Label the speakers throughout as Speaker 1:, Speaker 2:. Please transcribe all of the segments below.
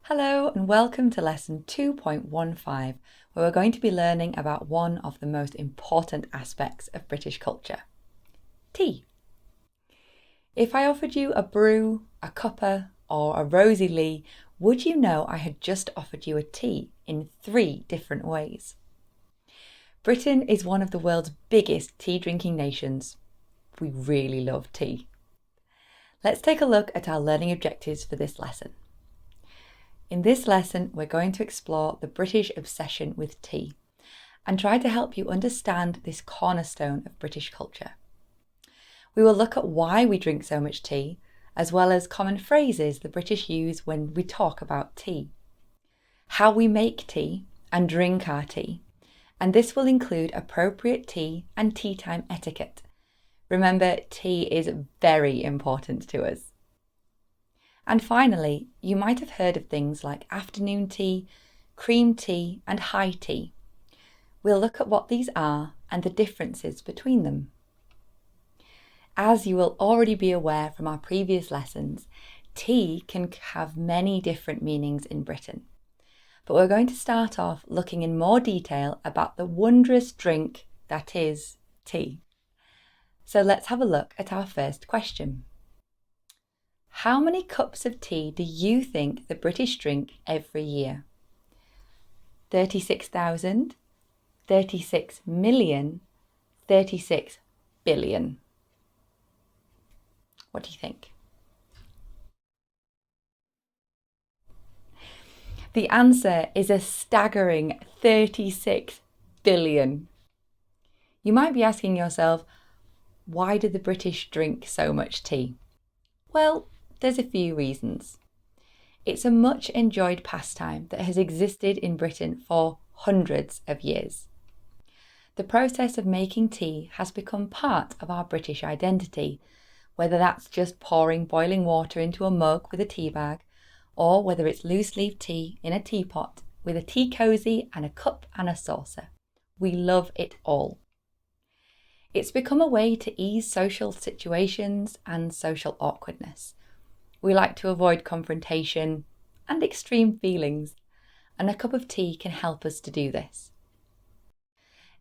Speaker 1: Hello and welcome to lesson 2.15, where we're going to be learning about one of the most important aspects of British culture, tea. If I offered you a brew, a cuppa or a rosy lee, would you know I had just offered you a tea in 3 different ways? Britain is one of the world's biggest tea drinking nations. We really love tea. Let's take a look at our learning objectives for this lesson. In this lesson, we're going to explore the British obsession with tea and try to help you understand this cornerstone of British culture. We will look at why we drink so much tea, as well as common phrases the British use when we talk about tea, how we make tea and drink our tea, and this will include appropriate tea and tea time etiquette. Remember, tea is very important to us. And finally, you might have heard of things like afternoon tea, cream tea, and high tea. We'll look at what these are and the differences between them. As you will already be aware from our previous lessons, tea can have many different meanings in Britain. But we're going to start off looking in more detail about the wondrous drink that is tea. So let's have a look at our first question. How many cups of tea do you think the British drink every year? 36,000, 36 million, 36 billion. What do you think? The answer is a staggering 36 billion. You might be asking yourself, why do the British drink so much tea? Well, there's a few reasons. It's a much enjoyed pastime that has existed in Britain for hundreds of years. The process of making tea has become part of our British identity, whether that's just pouring boiling water into a mug with a tea bag, or whether it's loose leaf tea in a teapot with a tea cosy and a cup and a saucer. We love it all. It's become a way to ease social situations and social awkwardness. We like to avoid confrontation and extreme feelings, and a cup of tea can help us to do this.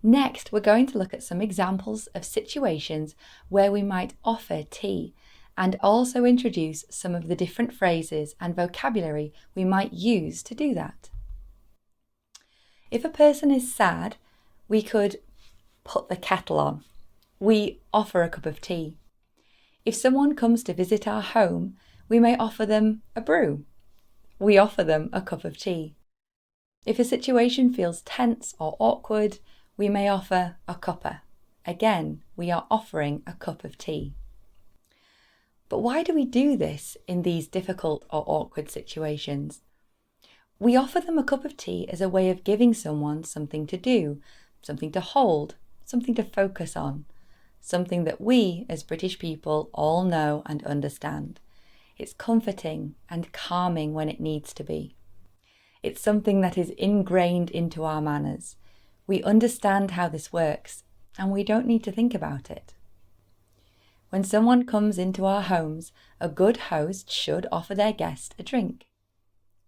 Speaker 1: Next, we're going to look at some examples of situations where we might offer tea and also introduce some of the different phrases and vocabulary we might use to do that. If a person is sad, we could put the kettle on. We offer a cup of tea. If someone comes to visit our home, we may offer them a brew. We offer them a cup of tea. If a situation feels tense or awkward, we may offer a cuppa. Again, we are offering a cup of tea. But why do we do this in these difficult or awkward situations? We offer them a cup of tea as a way of giving someone something to do, something to hold, something to focus on, something that we as British people all know and understand. It's comforting and calming when it needs to be. It's something that is ingrained into our manners. We understand how this works, and we don't need to think about it. When someone comes into our homes, a good host should offer their guest a drink.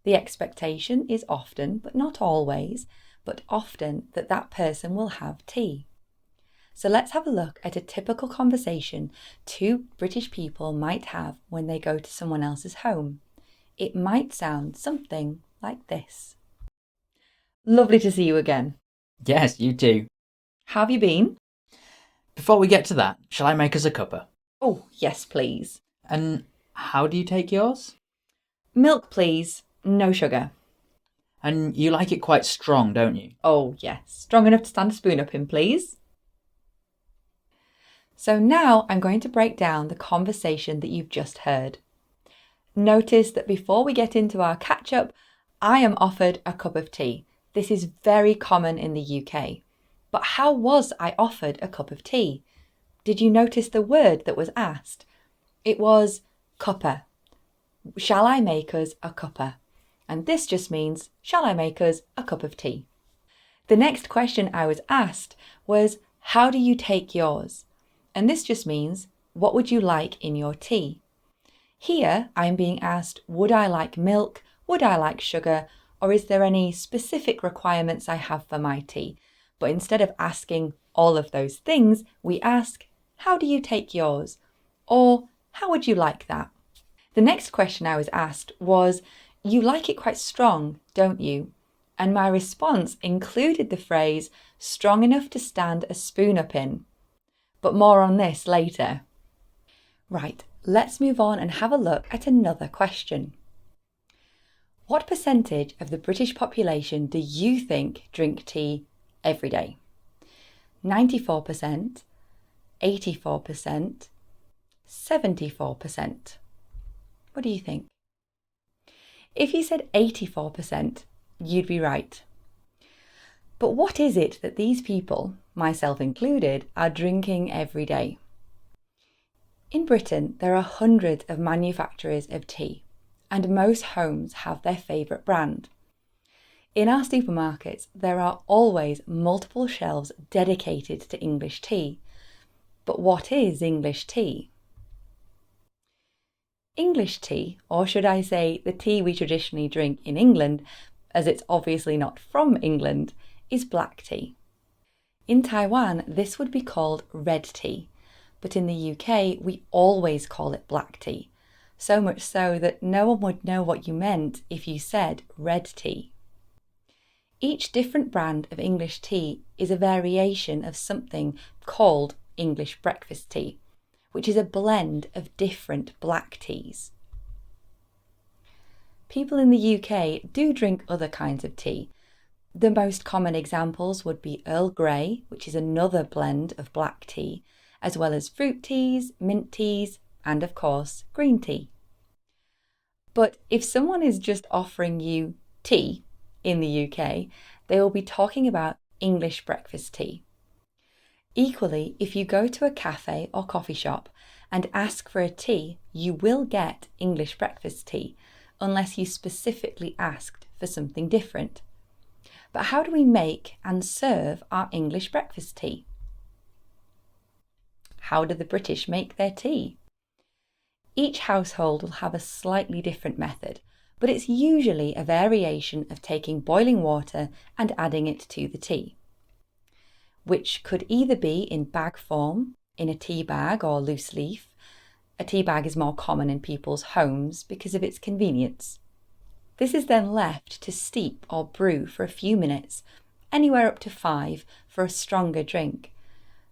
Speaker 1: The expectation is often, but not always, but often that that person will have tea. So let's have a look at a typical conversation 2 British people might have when they go to someone else's home. It might sound something like this. Lovely to see you again.
Speaker 2: Yes, you too.
Speaker 1: How have you been?
Speaker 2: Before we get to that, shall I make us a cuppa?
Speaker 1: Oh, yes, please.
Speaker 2: And how do you take yours?
Speaker 1: Milk, please. No sugar.
Speaker 2: And you like it quite strong, don't you?
Speaker 1: Oh, yes. Strong enough to stand a spoon up in, please. So now I'm going to break down the conversation that you've just heard. Notice that before we get into our catch-up, I am offered a cup of tea. This is very common in the UK. But how was I offered a cup of tea? Did you notice the word that was asked? It was cuppa. Shall I make us a cuppa? And this just means, shall I make us a cup of tea? The next question I was asked was, how do you take yours? And this just means, what would you like in your tea? Here, I'm being asked, would I like milk would I like sugar, or is there any specific requirements I have for my tea? But instead of asking all of those things, we ask, how do you take yours? Or how would you like that? The next question I was asked was, you like it quite strong, don't you? And my response included the phrase, strong enough to stand a spoon up in. But more on this later. Right, let's move on and have a look at another question. What percentage of the British population do you think drink tea every day? 94%, 84%, 74%. What do you think? If you said 84%, you'd be right. But what is it that these people, myself included, are drinking every day? In Britain, there are hundreds of manufacturers of tea, and most homes have their favourite brand. In our supermarkets, there are always multiple shelves dedicated to English tea. But what is English tea? English tea, or should I say the tea we traditionally drink in England, as it's obviously not from England, is black tea. In Taiwan, this would be called red tea, but in the UK, we always call it black tea, so much so that no one would know what you meant if you said red tea. Each different brand of English tea is a variation of something called English breakfast tea, which is a blend of different black teas. People in the UK do drink other kinds of tea. The most common examples would be Earl Grey, which is another blend of black tea, as well as fruit teas, mint teas, and of course, green tea. But if someone is just offering you tea in the UK, they will be talking about English breakfast tea. Equally, if you go to a cafe or coffee shop and ask for a tea, you will get English breakfast tea, unless you specifically asked for something different. But how do we make and serve our English breakfast tea? How do the British make their tea? Each household will have a slightly different method, but it's usually a variation of taking boiling water and adding it to the tea, which could either be in bag form, in a tea bag or loose leaf. A tea bag is more common in people's homes because of its convenience. This is then left to steep or brew for a few minutes, anywhere up to 5 for a stronger drink.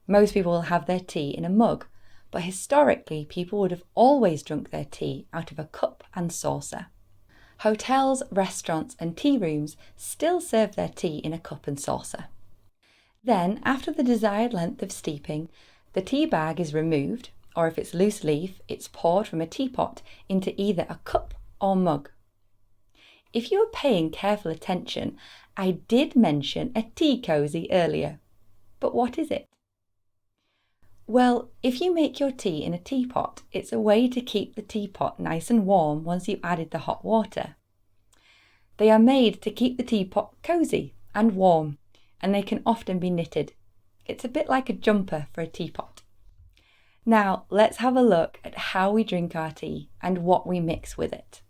Speaker 1: Most people will have their tea in a mug, but historically people would have always drunk their tea out of a cup and saucer. Hotels, restaurants and tea rooms still serve their tea in a cup and saucer. Then, after the desired length of steeping, the tea bag is removed, or if it's loose leaf, it's poured from a teapot into either a cup or mug. If you were paying careful attention, I did mention a tea cosy earlier. But what is it? Well, if you make your tea in a teapot, it's a way to keep the teapot nice and warm once you've added the hot water. They are made to keep the teapot cosy and warm, and they can often be knitted. It's a bit like a jumper for a teapot. Now, let's have a look at how we drink our tea and what we mix with it.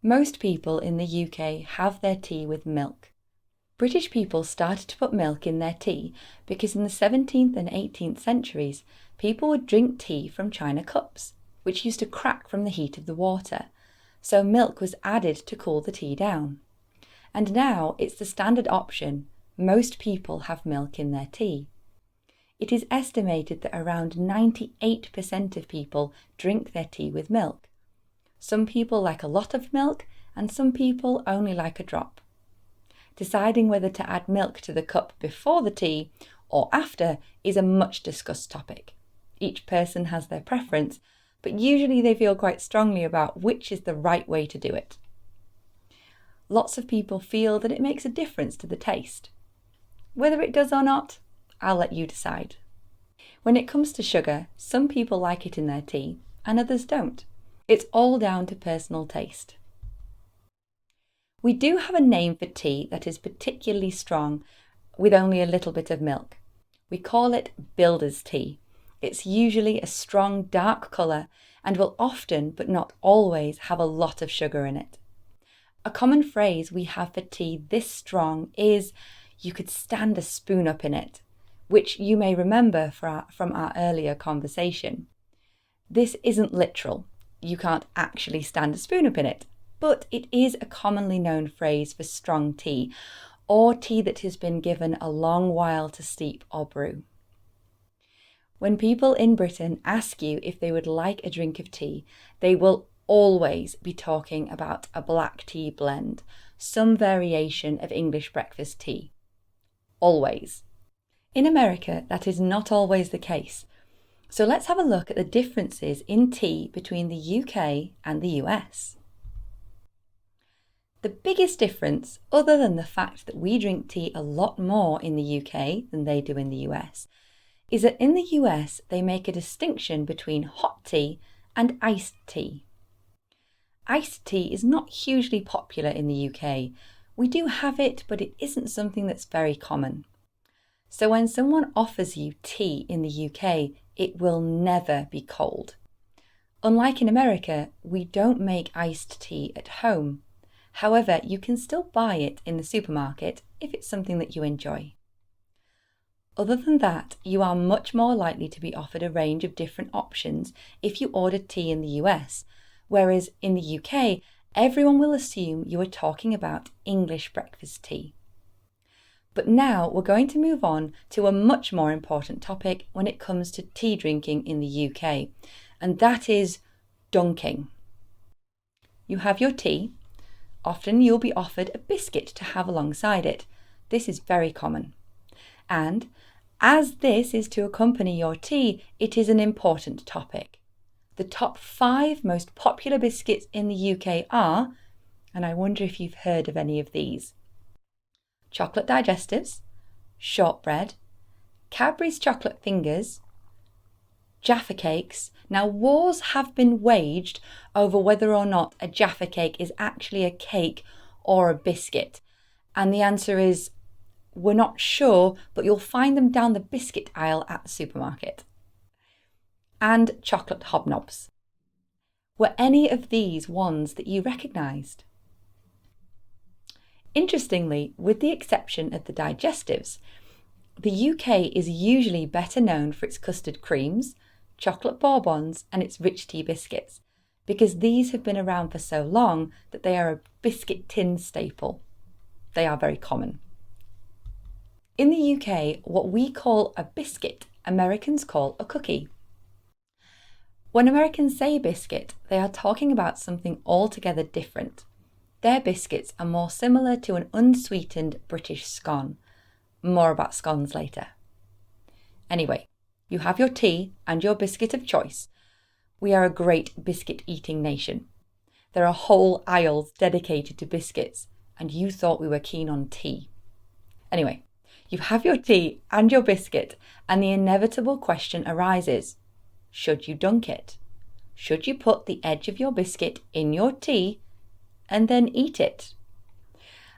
Speaker 1: Most people in the UK have their tea with milk. British people started to put milk in their tea because in the 17th and 18th centuries, people would drink tea from china cups, which used to crack from the heat of the water, so milk was added to cool the tea down. And now it's the standard option. Most people have milk in their tea. It is estimated that around 98% of people drink their tea with milk. Some people like a lot of milk, and some people only like a drop. Deciding whether to add milk to the cup before the tea or after is a much discussed topic. Each person has their preference, but usually they feel quite strongly about which is the right way to do it. Lots of people feel that it makes a difference to the taste. Whether it does or not, I'll let you decide. When it comes to sugar, some people like it in their tea and others don't. It's all down to personal taste. We do have a name for tea that is particularly strong with only a little bit of milk. We call it builder's tea. It's usually a strong dark colour and will often, but not always, have a lot of sugar in it. A common phrase we have for tea this strong is, "You could stand a spoon up in it," which you may remember from our earlier conversation. This isn't literal. You can't actually stand a spoon up in it, but it is a commonly known phrase for strong tea, or tea that has been given a long while to steep or brew. When people in Britain ask you if they would like a drink of tea, they will always be talking about a black tea blend, some variation of English breakfast tea. Always. In America, that is not always the case. So let's have a look at the differences in tea between the UK and the US. The biggest difference, other than the fact that we drink tea a lot more in the UK than they do in the US, is that in the US they make a distinction between hot tea and iced tea. Iced tea is not hugely popular in the UK. We do have it, but it isn't something that's very common. So when someone offers you tea in the UK, it will never be cold. Unlike in America, we don't make iced tea at home. However, you can still buy it in the supermarket if it's something that you enjoy. Other than that, you are much more likely to be offered a range of different options if you order tea in the US, whereas in the UK, everyone will assume you are talking about English breakfast tea. But now we're going to move on to a much more important topic when it comes to tea drinking in the UK, and that is dunking. You have your tea. Often you'll be offered a biscuit to have alongside it. This is very common. And as this is to accompany your tea, it is an important topic. The top 5 most popular biscuits in the UK are, and I wonder if you've heard of any of these: chocolate digestives, shortbread, Cadbury's chocolate fingers, Jaffa Cakes. Now, wars have been waged over whether or not a Jaffa Cake is actually a cake or a biscuit. And the answer is, we're not sure, but you'll find them down the biscuit aisle at the supermarket. And chocolate hobnobs. Were any of these ones that you recognised? Interestingly, with the exception of the digestives, the UK is usually better known for its custard creams, chocolate bourbons, and its rich tea biscuits, because these have been around for so long that they are a biscuit tin staple. They are very common. In the UK, what we call a biscuit, Americans call a cookie. When Americans say biscuit, they are talking about something altogether different. Their biscuits are more similar to an unsweetened British scone. More about scones later. Anyway, you have your tea and your biscuit of choice. We are a great biscuit eating nation. There are whole aisles dedicated to biscuits, and you thought we were keen on tea. Anyway, you have your tea and your biscuit, and the inevitable question arises: should you dunk it? Should you put the edge of your biscuit in your tea and then eat it?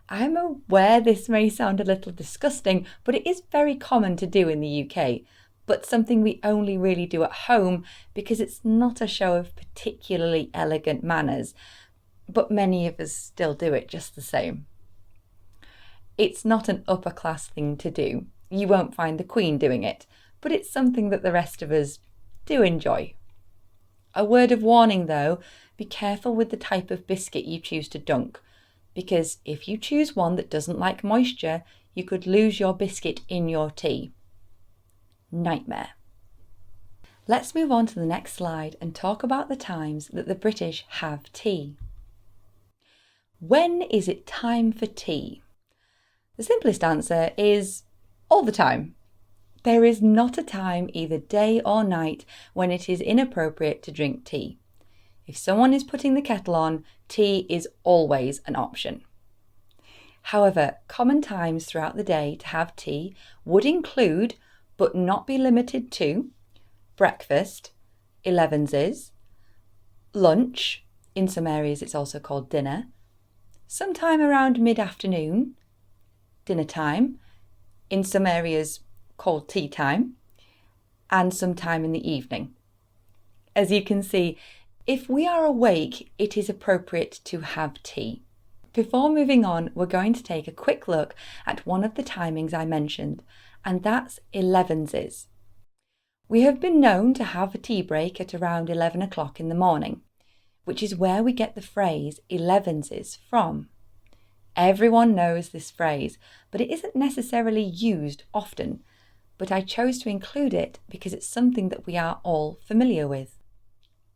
Speaker 1: I'm aware this may sound a little disgusting, but it is very common to do in the UK, but something we only really do at home because it's not a show of particularly elegant manners, but many of us still do it just the same. It's not an upper class thing to do. You won't find the Queen doing it, but it's something that the rest of us do enjoy. A word of warning though, be careful with the type of biscuit you choose to dunk, because if you choose one that doesn't like moisture, you could lose your biscuit in your tea. Nightmare. Let's move on to the next slide and talk about the times that the British have tea. When is it time for tea? The simplest answer is all the time. There is not a time, either day or night, when it is inappropriate to drink tea. If someone is putting the kettle on, tea is always an option. However, common times throughout the day to have tea would include, but not be limited to, breakfast, 11s, lunch, in some areas it's also called dinner, sometime around mid-afternoon, dinner time, in some areas called tea time, and sometime in the evening. As you can see, if we are awake, it is appropriate to have tea. Before moving on, we're going to take a quick look at one of the timings I mentioned, and that's 11s. We have been known to have a tea break at around 11 o'clock in the morning, which is where we get the phrase 11s from. Everyone knows this phrase, but it isn't necessarily used often, but I chose to include it because it's something that we are all familiar with.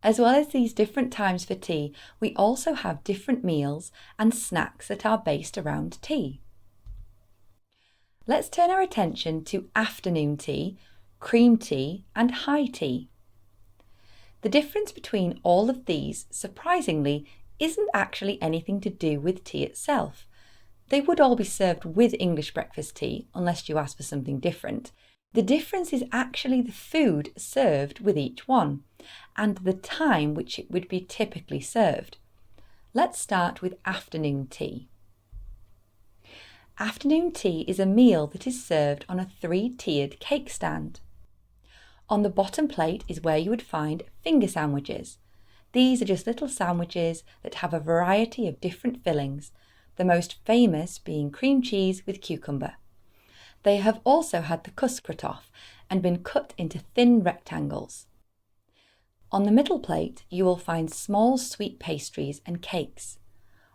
Speaker 1: As well as these different times for tea, we also have different meals and snacks that are based around tea. Let's turn our attention to afternoon tea, cream tea and high tea. The difference between all of these, surprisingly, isn't actually anything to do with tea itself. They would all be served with English breakfast tea unless you ask for something different. The difference is actually the food served with each one and the time which it would be typically served. Let's start with afternoon tea. Afternoon tea is a meal that is served on a 3-tiered cake stand. On the bottom plate is where you would find finger sandwiches. These are just little sandwiches that have a variety of different fillings, the most famous being cream cheese with cucumber. They have also had the cuscrat off and been cut into thin rectangles. On the middle plate, you will find small sweet pastries and cakes.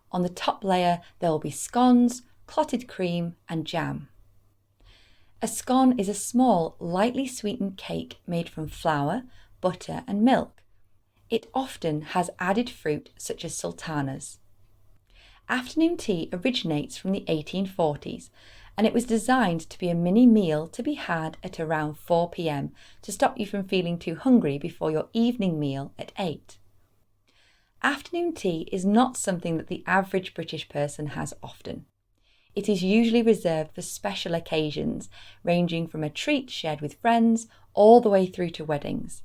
Speaker 1: On the top layer, there will be scones, clotted cream and jam. A scone is a small, lightly sweetened cake made from flour, butter and milk. It often has added fruit such as sultanas. Afternoon tea originates from the 1840s, and it was designed to be a mini meal to be had at around 4 p.m. to stop you from feeling too hungry before your evening meal at 8. Afternoon tea is not something that the average British person has often. It is usually reserved for special occasions, ranging from a treat shared with friends all the way through to weddings.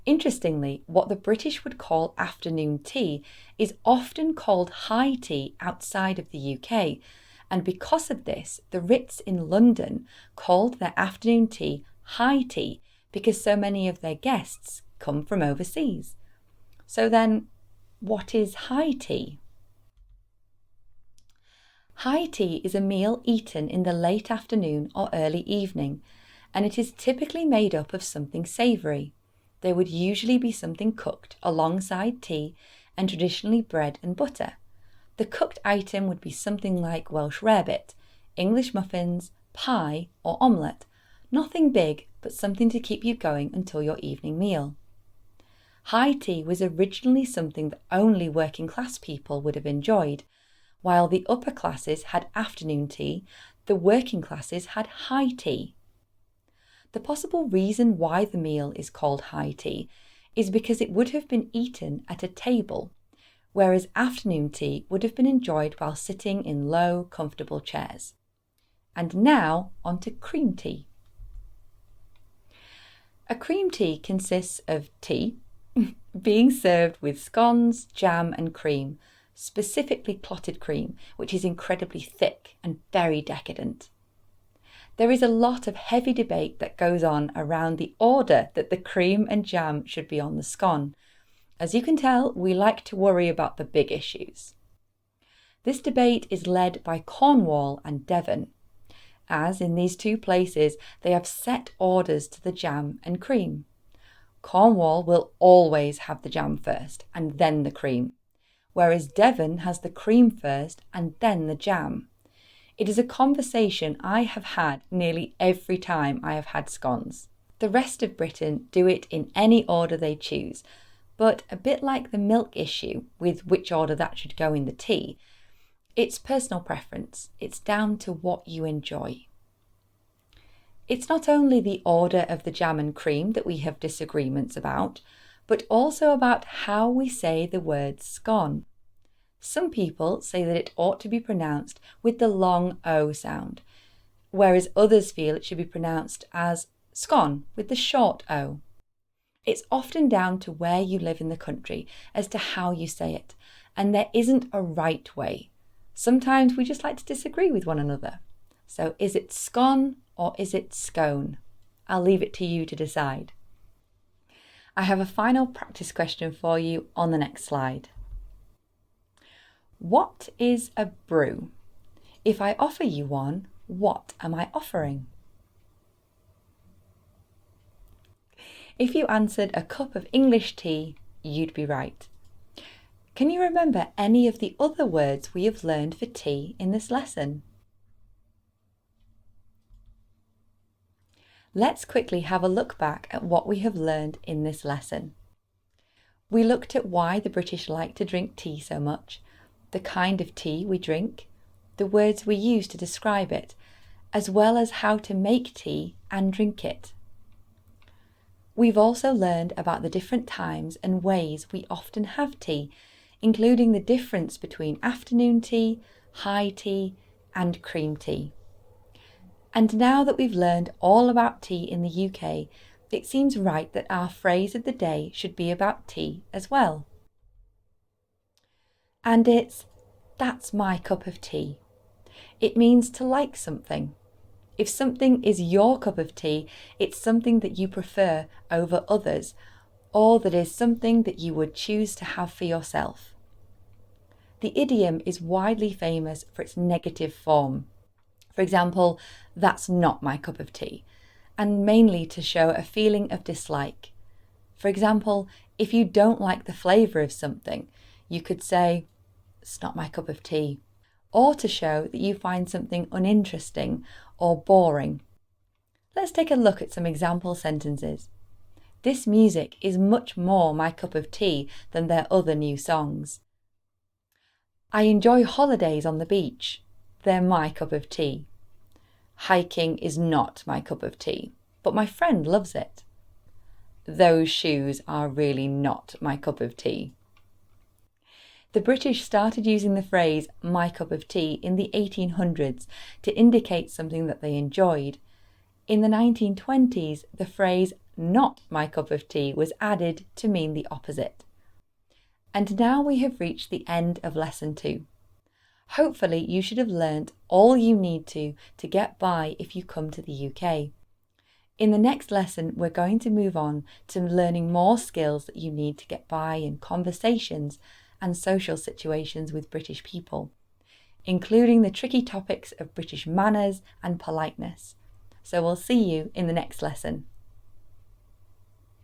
Speaker 1: Interestingly, what the British would call afternoon tea is often called high tea outside of the UK, and because of this, the Ritz in London called their afternoon tea high tea because so many of their guests come from overseas. So then, what is high tea? High tea is a meal eaten in the late afternoon or early evening, and it is typically made up of something savoury. There would usually be something cooked alongside tea and traditionally bread and butter. The cooked item would be something like Welsh rarebit, English muffins, pie or omelette. Nothing big, but something to keep you going until your evening meal. High tea was originally something that only working class people would have enjoyed. While the upper classes had afternoon tea, the working classes had high tea. The possible reason why the meal is called high tea is because it would have been eaten at a table, whereas afternoon tea would have been enjoyed while sitting in low, comfortable chairs. And now on to cream tea. A cream tea consists of tea being served with scones, jam and cream, specifically clotted cream, which is incredibly thick and very decadent. There is a lot of heavy debate that goes on around the order that the cream and jam should be on the scone. As you can tell, we like to worry about the big issues. This debate is led by Cornwall and Devon, as in these two places they have set orders to the jam and cream. Cornwall will always have the jam first and then the cream, whereas Devon has the cream first and then the jam. It is a conversation I have had nearly every time I have had scones. The rest of Britain do it in any order they choose, but a bit like the milk issue with which order that should go in the tea, it's personal preference. It's down to what you enjoy. It's not only the order of the jam and cream that we have disagreements about, but also about how we say the word scone. Some people say that it ought to be pronounced with the long O sound, whereas others feel it should be pronounced as scone with the short O. It's often down to where you live in the country as to how you say it, and there isn't a right way. Sometimes we just like to disagree with one another. So is it scone or is it scone? I'll leave it to you to decide. I have a final practice question for you on the next slide. What is a brew? If I offer you one, what am I offering? If you answered a cup of English tea, you'd be right. Can you remember any of the other words we have learned for tea in this lesson? Let's quickly have a look back at what we have learned in this lesson. We looked at why the British like to drink tea so much, the kind of tea we drink, the words we use to describe it, as well as how to make tea and drink it. We've also learned about the different times and ways we often have tea, including the difference between afternoon tea, high tea, and cream tea. And now that we've learned all about tea in the UK, it seems right that our phrase of the day should be about tea as well. And it's, that's my cup of tea. It means to like something. If something is your cup of tea, it's something that you prefer over others, or that is something that you would choose to have for yourself. The idiom is widely famous for its negative form. For example, that's not my cup of tea, and mainly to show a feeling of dislike. For example, if you don't like the flavour of something, you could say, it's not my cup of tea, or to show that you find something uninteresting or boring. Let's take a look at some example sentences. This music is much more my cup of tea than their other new songs. I enjoy holidays on the beach. They're my cup of tea. Hiking is not my cup of tea, but my friend loves it. Those shoes are really not my cup of tea. The British started using the phrase my cup of tea in the 1800s to indicate something that they enjoyed. In the 1920s, the phrase not my cup of tea was added to mean the opposite. And now we have reached the end of lesson 2. Hopefully you should have learnt all you need to get by if you come to the UK. In the next lesson, we're going to move on to learning more skills that you need to get by in conversations and social situations with British people, including the tricky topics of British manners and politeness. So we'll see you in the next lesson.